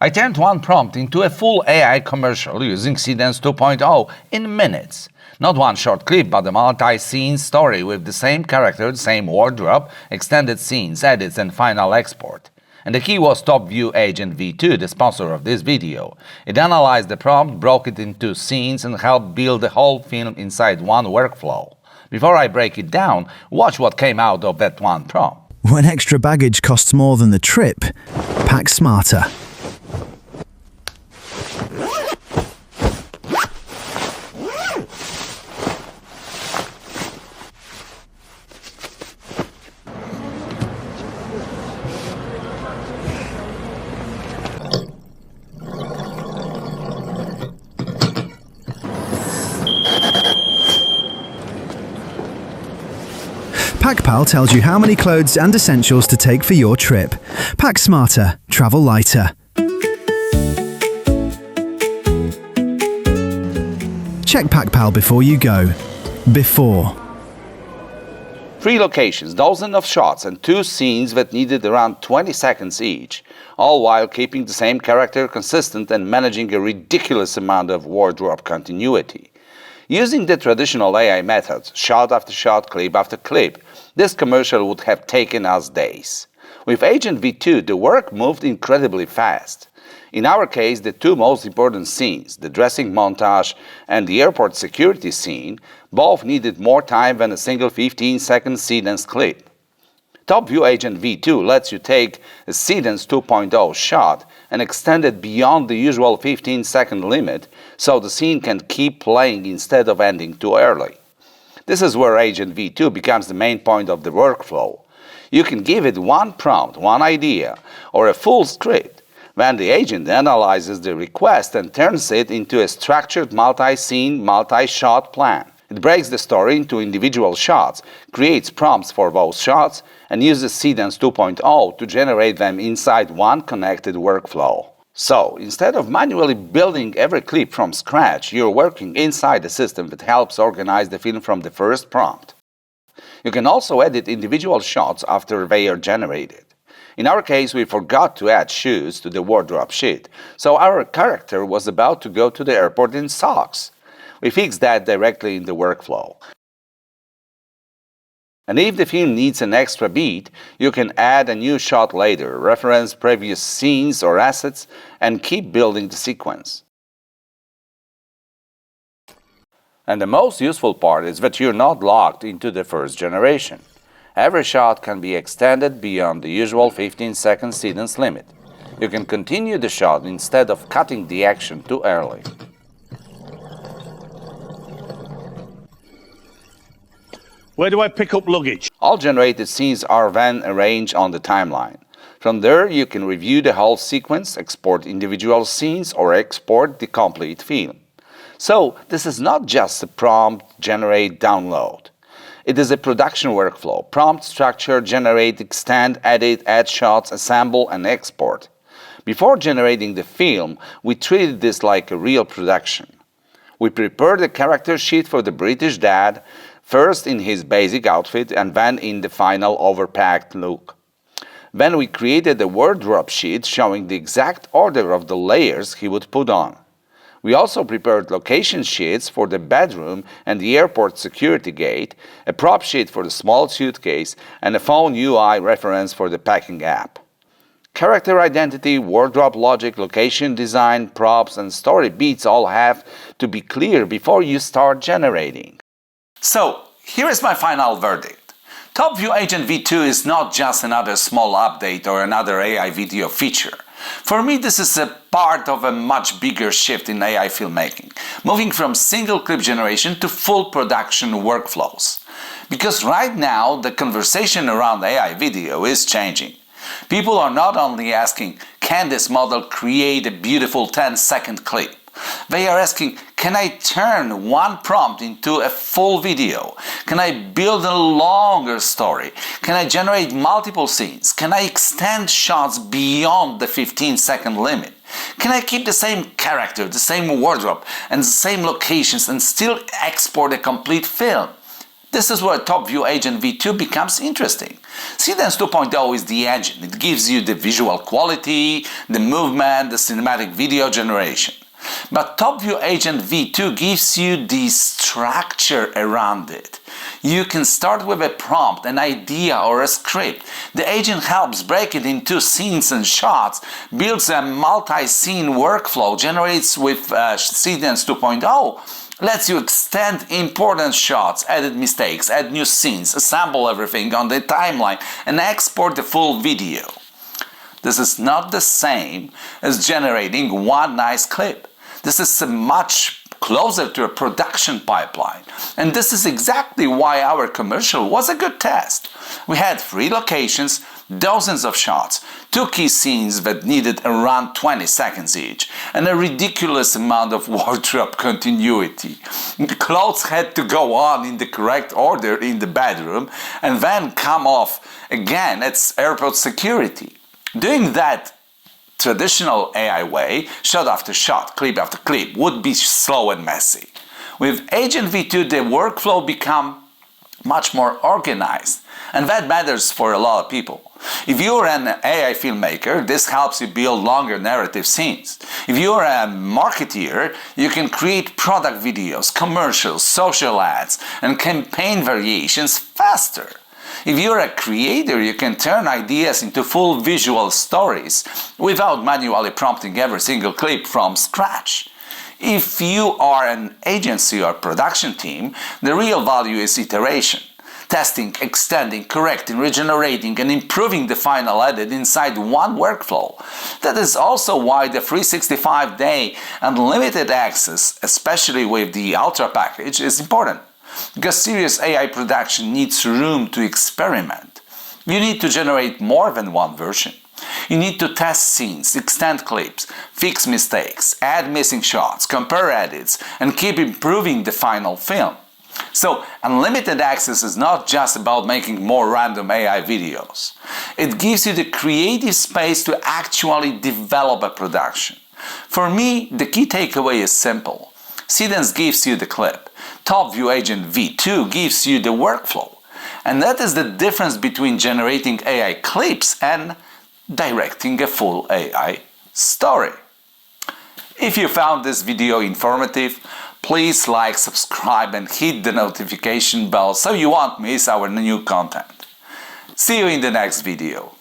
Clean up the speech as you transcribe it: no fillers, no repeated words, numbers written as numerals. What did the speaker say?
I turned one prompt into a full AI commercial using Seedance 2.0 in minutes. Not one short clip, but a multi-scene story with the same character, the same wardrobe, extended scenes, edits, and final export. And the key was TopView Agent V2, the sponsor of this video. It analyzed the prompt, broke it into scenes, and helped build the whole film inside one workflow. Before I break it down, watch what came out of that one prompt. When extra baggage costs more than the trip, pack smarter. PackPal tells you how many clothes and essentials to take for your trip. Pack smarter, travel lighter. Check PackPal before you go. Before. 3 locations, dozens of shots, and 2 scenes that needed around 20 seconds each, all while keeping the same character consistent and managing a ridiculous amount of wardrobe continuity. Using the traditional AI methods, shot after shot, clip after clip, this commercial would have taken us days. With Agent V2, the work moved incredibly fast. In our case, the 2 most important scenes, the dressing montage and the airport security scene, both needed more time than a single 15-second Seedance clip. TopView Agent V2 lets you take a Seedance 2.0 shot and extend it beyond the usual 15-second limit so the scene can keep playing instead of ending too early. This is where Agent V2 becomes the main point of the workflow. You can give it one prompt, one idea, or a full script. Then the agent analyzes the request and turns it into a structured multi-scene, multi-shot plan. It breaks the story into individual shots, creates prompts for those shots, and uses Seedance 2.0 to generate them inside one connected workflow. So, instead of manually building every clip from scratch, you're working inside a system that helps organize the film from the first prompt. You can also edit individual shots after they are generated. In our case, we forgot to add shoes to the wardrobe sheet, so our character was about to go to the airport in socks. We fixed that directly in the workflow. And if the film needs an extra beat, you can add a new shot later, reference previous scenes or assets, and keep building the sequence. And the most useful part is that you're not locked into the first generation. Every shot can be extended beyond the usual 15-second Seedance limit. You can continue the shot instead of cutting the action too early. Where do I pick up luggage? All generated scenes are then arranged on the timeline. From there, you can review the whole sequence, export individual scenes, or export the complete film. So, this is not just a prompt, generate, download. It is a production workflow. Prompt, structure, generate, extend, edit, add shots, assemble, and export. Before generating the film, we treated this like a real production. We prepared a character sheet for the British dad, first in his basic outfit and then in the final overpacked look. Then we created a wardrobe sheet showing the exact order of the layers he would put on. We also prepared location sheets for the bedroom and the airport security gate, a prop sheet for the small suitcase, and a phone UI reference for the packing app. Character identity, wardrobe logic, location design, props, and story beats all have to be clear before you start generating. So, here is my final verdict. TopView Agent V2 is not just another small update or another AI video feature. For me, this is a part of a much bigger shift in AI filmmaking, moving from single clip generation to full production workflows. Because right now, the conversation around AI video is changing. People are not only asking, can this model create a beautiful 10-second clip? They are asking, can I turn one prompt into a full video? Can I build a longer story? Can I generate multiple scenes? Can I extend shots beyond the 15-second limit? Can I keep the same character, the same wardrobe, and the same locations and still export a complete film? This is where TopView Agent V2 becomes interesting. Seedance 2.0 is the engine. It gives you the visual quality, the movement, the cinematic video generation. But TopView Agent V2 gives you the structure around it. You can start with a prompt, an idea, or a script. The agent helps break it into scenes and shots, builds a multi-scene workflow, generates with Seedance 2.0, lets you extend important shots, edit mistakes, add new scenes, assemble everything on the timeline, and export the full video. This is not the same as generating one nice clip. This is much closer to a production pipeline. And this is exactly why our commercial was a good test. We had 3 locations, dozens of shots, 2 key scenes that needed around 20 seconds each, and a ridiculous amount of wardrobe continuity. The clothes had to go on in the correct order in the bedroom and then come off again at airport security. Doing that traditional AI way, shot after shot, clip after clip, would be slow and messy. With Agent V2, the workflow become much more organized, and that matters for a lot of people. If you're an AI filmmaker, this helps you build longer narrative scenes. If you're a marketeer, you can create product videos, commercials, social ads, and campaign variations faster. If you're a creator, you can turn ideas into full visual stories without manually prompting every single clip from scratch. If you are an agency or production team, the real value is iteration. Testing, extending, correcting, regenerating, and improving the final edit inside one workflow. That is also why the 365-day unlimited access, especially with the Ultra package, is important. Because serious AI production needs room to experiment. You need to generate more than one version. You need to test scenes, extend clips, fix mistakes, add missing shots, compare edits, and keep improving the final film. So, unlimited access is not just about making more random AI videos. It gives you the creative space to actually develop a production. For me, the key takeaway is simple. Seedance gives you the clip. TopView Agent V2 gives you the workflow. And that is the difference between generating AI clips and directing a full AI story. If you found this video informative, please like, subscribe, and hit the notification bell so you won't miss our new content. See you in the next video.